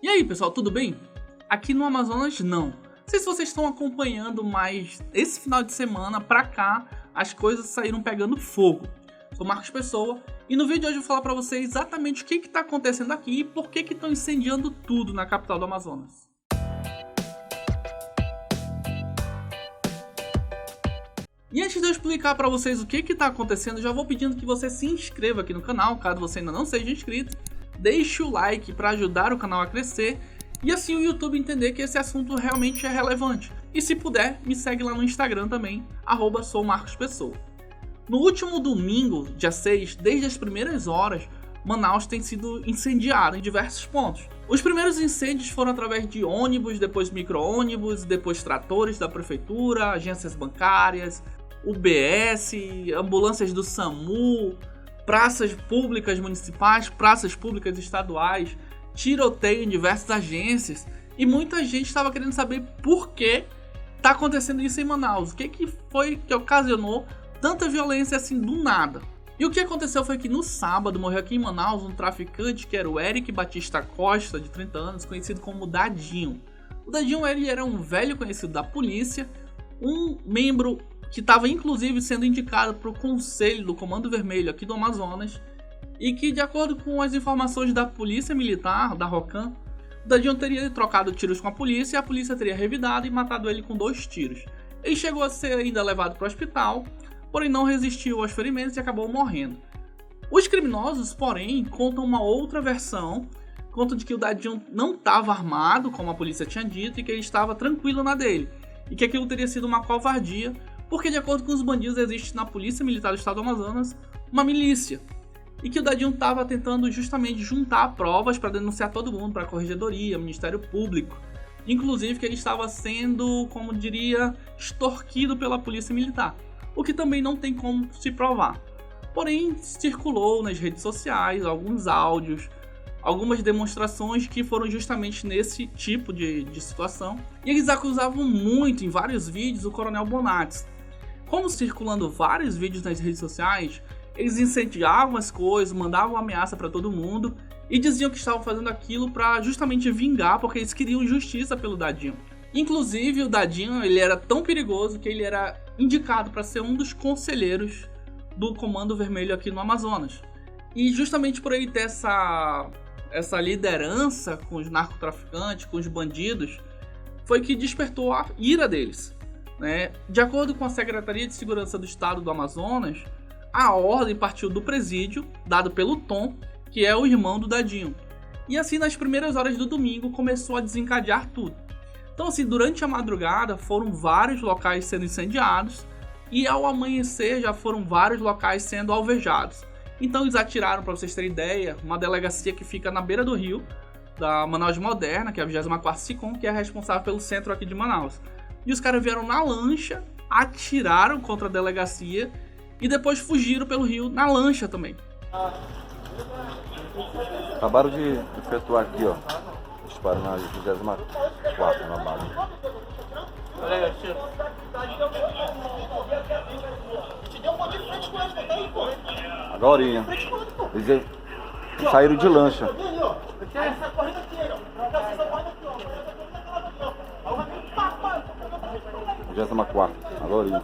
E aí pessoal, tudo bem? Aqui no Amazonas não. Não sei se vocês estão acompanhando, mas esse final de semana pra cá as coisas saíram pegando fogo. Sou Marcos Pessoa e no vídeo de hoje eu vou falar pra vocês exatamente o que está acontecendo aqui e por que estão incendiando tudo na capital do Amazonas. E antes de eu explicar pra vocês o que está acontecendo, já vou pedindo que você se inscreva aqui no canal, caso você ainda não seja inscrito. Deixe o like para ajudar o canal a crescer e assim o YouTube entender que esse assunto realmente é relevante. E se puder, me segue lá no Instagram também, @soumarcospessoa. No último domingo, dia 6, desde as primeiras horas, Manaus tem sido incendiada em diversos pontos. Os primeiros incêndios foram através de ônibus, depois micro-ônibus, depois tratores da prefeitura, agências bancárias, UBS, ambulâncias do SAMU, praças públicas municipais, praças públicas estaduais, tiroteio em diversas agências, e muita gente estava querendo saber por que está acontecendo isso em Manaus, o que foi que ocasionou tanta violência assim do nada. E o que aconteceu foi que no sábado morreu aqui em Manaus um traficante que era o Eric Batista Costa, de 30 anos, conhecido como Dadinho. O Dadinho ele era um velho conhecido da polícia, um membro que estava inclusive sendo indicado para o conselho do Comando Vermelho aqui do Amazonas, e que, de acordo com as informações da Polícia Militar, da ROCAM, o Dadinho teria trocado tiros com a polícia e a polícia teria revidado e matado ele com 2 tiros. Ele chegou a ser ainda levado para o hospital, porém não resistiu aos ferimentos e acabou morrendo. Os criminosos, porém, contam uma outra versão, contam de que o Dadinho não estava armado, como a polícia tinha dito, e que ele estava tranquilo na dele, e que aquilo teria sido uma covardia, porque, de acordo com os bandidos, existe na Polícia Militar do Estado do Amazonas uma milícia, e que o Dadinho estava tentando justamente juntar provas para denunciar todo mundo, para a Corregedoria, Ministério Público, inclusive que ele estava sendo, como diria, extorquido pela Polícia Militar, o que também não tem como se provar. Porém, circulou nas redes sociais alguns áudios, algumas demonstrações que foram justamente nesse tipo de situação, e eles acusavam muito em vários vídeos o Coronel Bonatis. Como circulando vários vídeos nas redes sociais, eles incendiavam as coisas, mandavam ameaça para todo mundo e diziam que estavam fazendo aquilo para justamente vingar, porque eles queriam justiça pelo Dadinho. Inclusive o Dadinho ele era tão perigoso que ele era indicado para ser um dos conselheiros do Comando Vermelho aqui no Amazonas. E justamente por ele ter essa liderança com os narcotraficantes, com os bandidos, foi que despertou a ira deles, né? De acordo com a Secretaria de Segurança do Estado do Amazonas, a ordem partiu do presídio, dado pelo Tom, que é o irmão do Dadinho. E assim, nas primeiras horas do domingo, começou a desencadear tudo. Então assim, durante a madrugada foram vários locais sendo incendiados, e ao amanhecer já foram vários locais sendo alvejados. Então eles atiraram, para vocês terem ideia, uma delegacia que fica na beira do rio, da Manaus Moderna, que é a 24ª SICOM, que é responsável pelo centro aqui de Manaus. E os caras vieram na lancha, atiraram contra a delegacia e depois fugiram pelo rio na lancha também. Acabaram de efetuar aqui, ó, disparo na 24ª na base. Agorinha. Eles saíram de lancha. 24ª, agorinha.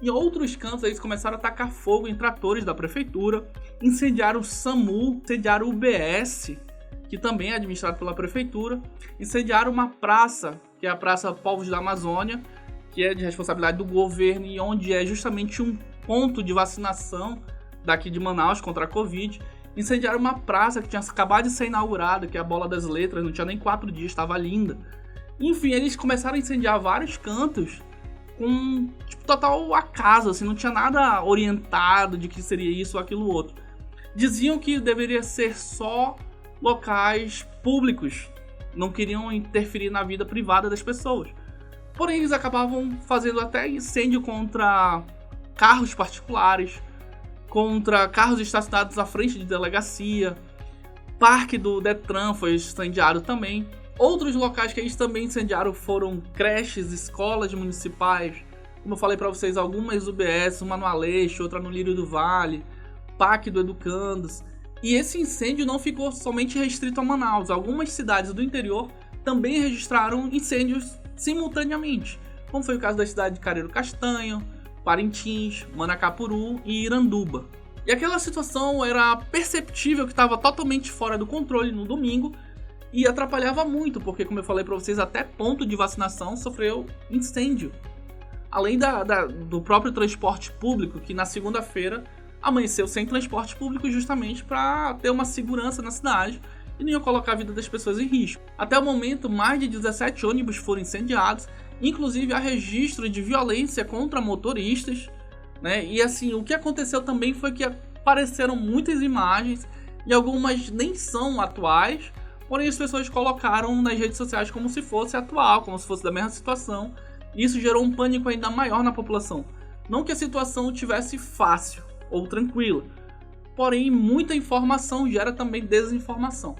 Em outros cantos, eles começaram a atacar fogo em tratores da prefeitura, incendiaram o SAMU, incendiaram o UBS, que também é administrado pela prefeitura, incendiaram uma praça, que é a Praça Povos da Amazônia, que é de responsabilidade do governo e onde é justamente um ponto de vacinação daqui de Manaus contra a Covid. Incendiaram uma praça que tinha acabado de ser inaugurada, que é a Bola das Letras, não tinha nem 4 dias, estava linda. Enfim, eles começaram a incendiar vários cantos com total acaso, assim, não tinha nada orientado de que seria isso ou aquilo outro. Diziam que deveria ser só locais públicos, não queriam interferir na vida privada das pessoas. Porém, eles acabavam fazendo até incêndio contra carros particulares, contra carros estacionados à frente de delegacia, parque do Detran foi incendiado também. Outros locais que eles também incendiaram foram creches, escolas municipais, como eu falei para vocês, algumas UBS, uma no Aleixo, outra no Lírio do Vale, PAC do Educandos. E esse incêndio não ficou somente restrito a Manaus. Algumas cidades do interior também registraram incêndios simultaneamente, como foi o caso da cidade de Careiro Castanho, Parintins, Manacapuru e Iranduba. E aquela situação era perceptível que estava totalmente fora do controle no domingo e atrapalhava muito, porque, como eu falei para vocês, até ponto de vacinação sofreu incêndio. Além do próprio transporte público, que na segunda-feira amanheceu sem transporte público justamente para ter uma segurança na cidade e não ia colocar a vida das pessoas em risco. Até o momento, mais de 17 ônibus foram incendiados, inclusive há registro de violência contra motoristas, né? E assim, o que aconteceu também foi que apareceram muitas imagens e algumas nem são atuais, porém as pessoas colocaram nas redes sociais como se fosse atual, como se fosse da mesma situação. E isso gerou um pânico ainda maior na população. Não que a situação tivesse fácil ou tranquila, porém muita informação gera também desinformação.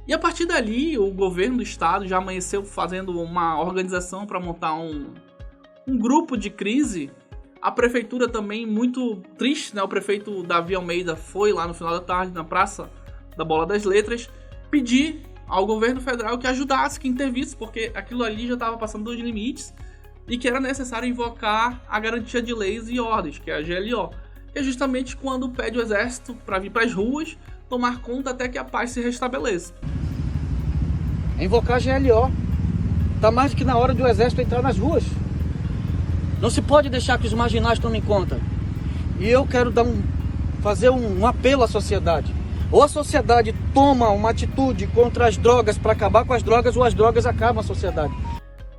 E a partir dali, o governo do estado já amanheceu fazendo uma organização para montar um grupo de crise. A prefeitura também, muito triste, né? O prefeito Davi Almeida foi lá no final da tarde, na Praça da Bola das Letras, pedir ao governo federal que ajudasse, que intervisse, porque aquilo ali já estava passando dos limites e que era necessário invocar a garantia de leis e ordens, que é a GLO, que é justamente quando pede o exército para vir para as ruas tomar conta até que a paz se restabeleça. Invocar a GLO. Está mais do que na hora do exército entrar nas ruas. Não se pode deixar que os marginais tomem conta. E eu quero fazer um apelo à sociedade. Ou a sociedade toma uma atitude contra as drogas para acabar com as drogas, ou as drogas acabam a sociedade.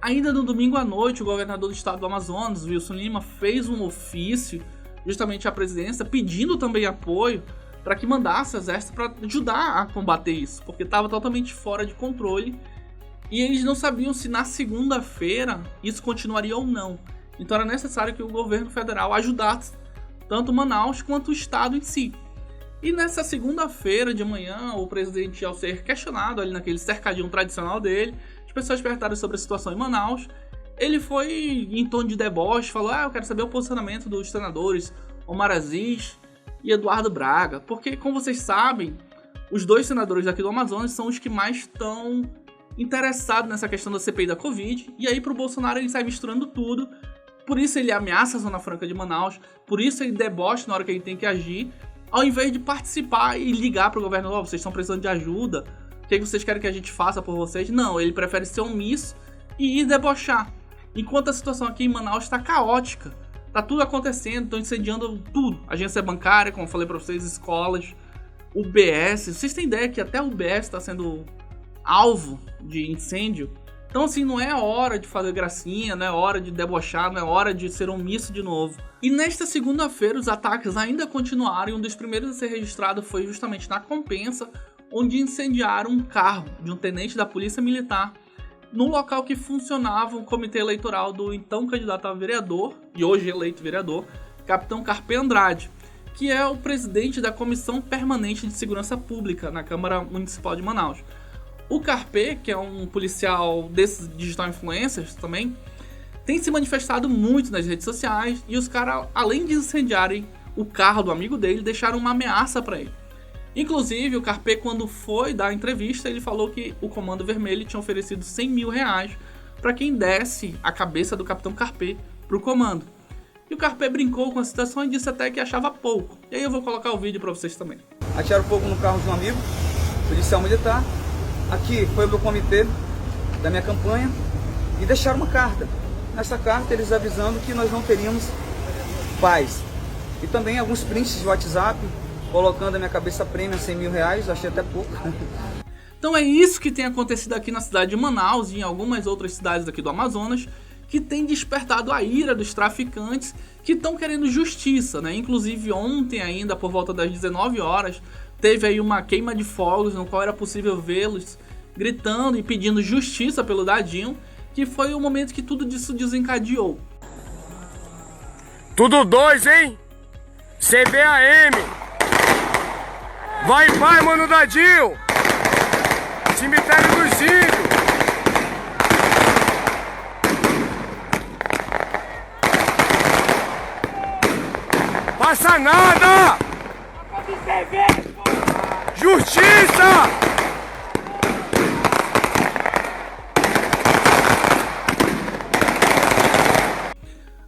Ainda no domingo à noite, o governador do estado do Amazonas, Wilson Lima, fez um ofício justamente à presidência, pedindo também apoio para que mandasse o exército para ajudar a combater isso, porque estava totalmente fora de controle e eles não sabiam se na segunda-feira isso continuaria ou não. Então era necessário que o governo federal ajudasse tanto Manaus quanto o estado em si. E nessa segunda-feira de manhã, o presidente, ao ser questionado ali naquele cercadinho tradicional dele, as pessoas perguntaram sobre a situação em Manaus, ele foi em tom de deboche, falou: eu quero saber o posicionamento dos senadores Omar Aziz e Eduardo Braga, porque, como vocês sabem, os dois senadores daqui do Amazonas são os que mais estão interessados nessa questão da CPI da Covid, e aí pro Bolsonaro ele sai misturando tudo, por isso ele ameaça a Zona Franca de Manaus, por isso ele debocha na hora que ele tem que agir, ao invés de participar e ligar pro governo: vocês estão precisando de ajuda, o que vocês querem que a gente faça por vocês? Não, ele prefere ser omisso e ir debochar. Enquanto a situação aqui em Manaus está caótica, tá tudo acontecendo, estão incendiando tudo. Agência bancária, como eu falei para vocês, escolas, UBS. Vocês têm ideia que até o UBS está sendo alvo de incêndio? Então assim, não é hora de fazer gracinha, não é hora de debochar, não é hora de ser omisso de novo. E nesta segunda-feira os ataques ainda continuaram e um dos primeiros a ser registrado foi justamente na Compensa, onde incendiaram um carro de um tenente da Polícia Militar no local que funcionava o comitê eleitoral do então candidato a vereador, e hoje eleito vereador, Capitão Carpe Andrade, que é o presidente da Comissão Permanente de Segurança Pública na Câmara Municipal de Manaus. O Carpe, que é um policial desses digital influencers também, tem se manifestado muito nas redes sociais, e os caras, além de incendiarem o carro do amigo dele, deixaram uma ameaça para ele. Inclusive, o Carpe, quando foi dar a entrevista, ele falou que o Comando Vermelho tinha oferecido 100 mil reais para quem desse a cabeça do Capitão Carpe pro comando. E o Carpe brincou com a situação e disse até que achava pouco. E aí eu vou colocar o vídeo para vocês também. Atiraram fogo no carro de um amigo, policial militar. Aqui foi o meu comitê da minha campanha e deixaram uma carta. Nessa carta eles avisando que nós não teríamos paz. E também alguns prints de WhatsApp, colocando a minha cabeça prêmio a 100 mil reais, achei até pouco. Então é isso que tem acontecido aqui na cidade de Manaus e em algumas outras cidades aqui do Amazonas, que tem despertado a ira dos traficantes que estão querendo justiça, né? Inclusive ontem ainda, por volta das 19 horas, teve aí uma queima de fogos no qual era possível vê-los gritando e pedindo justiça pelo Dadinho, que foi o momento que tudo isso desencadeou. Tudo 2, hein? CBAM! Vai, mano, Dadinho! Cemitério dos Índios! Passa nada! Justiça!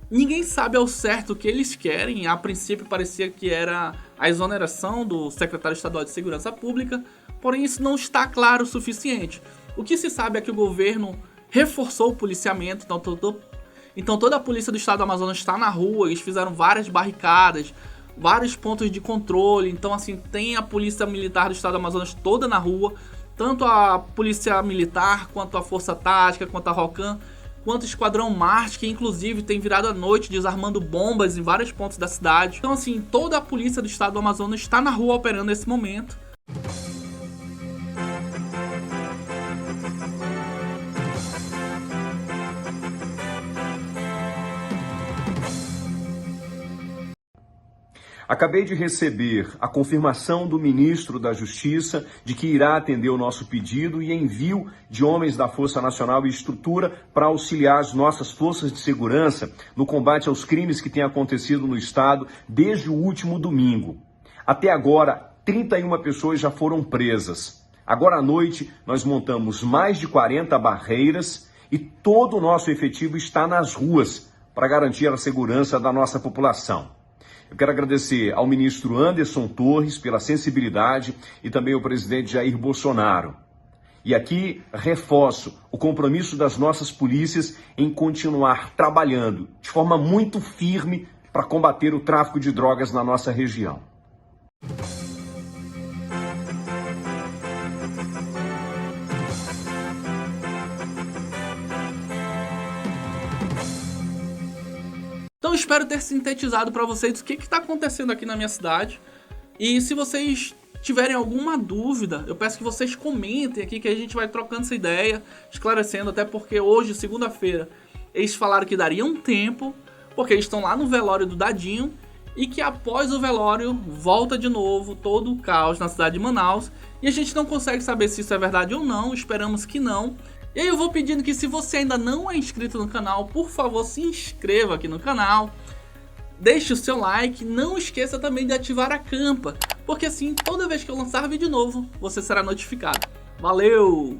Ninguém sabe ao certo o que eles querem. A princípio parecia que era a exoneração do secretário estadual de Segurança Pública, porém isso não está claro o suficiente. O que se sabe é que o governo reforçou o policiamento, então toda a polícia do estado do Amazonas está na rua, eles fizeram várias barricadas, vários pontos de controle, então assim, tem a polícia militar do estado do Amazonas toda na rua, tanto a polícia militar, quanto a força tática, quanto a ROCAM, quanto o Esquadrão Marte, que inclusive tem virado à noite desarmando bombas em vários pontos da cidade. Então assim, toda a polícia do estado do Amazonas está na rua operando nesse momento. Acabei de receber a confirmação do ministro da Justiça de que irá atender o nosso pedido e envio de homens da Força Nacional e Estrutura para auxiliar as nossas forças de segurança no combate aos crimes que têm acontecido no estado desde o último domingo. Até agora, 31 pessoas já foram presas. Agora à noite, nós montamos mais de 40 barreiras e todo o nosso efetivo está nas ruas para garantir a segurança da nossa população. Eu quero agradecer ao ministro Anderson Torres pela sensibilidade e também ao presidente Jair Bolsonaro. E aqui reforço o compromisso das nossas polícias em continuar trabalhando de forma muito firme para combater o tráfico de drogas na nossa região. Então espero ter sintetizado para vocês o que está acontecendo aqui na minha cidade. E se vocês tiverem alguma dúvida, eu peço que vocês comentem aqui, que a gente vai trocando essa ideia, esclarecendo, até porque hoje, segunda-feira, eles falaram que daria um tempo, porque eles estão lá no velório do Dadinho, e que após o velório volta de novo todo o caos na cidade de Manaus, e a gente não consegue saber se isso é verdade ou não, esperamos que não. E aí eu vou pedindo que, se você ainda não é inscrito no canal, por favor se inscreva aqui no canal, deixe o seu like, não esqueça também de ativar a campa, porque assim toda vez que eu lançar vídeo novo, você será notificado. Valeu!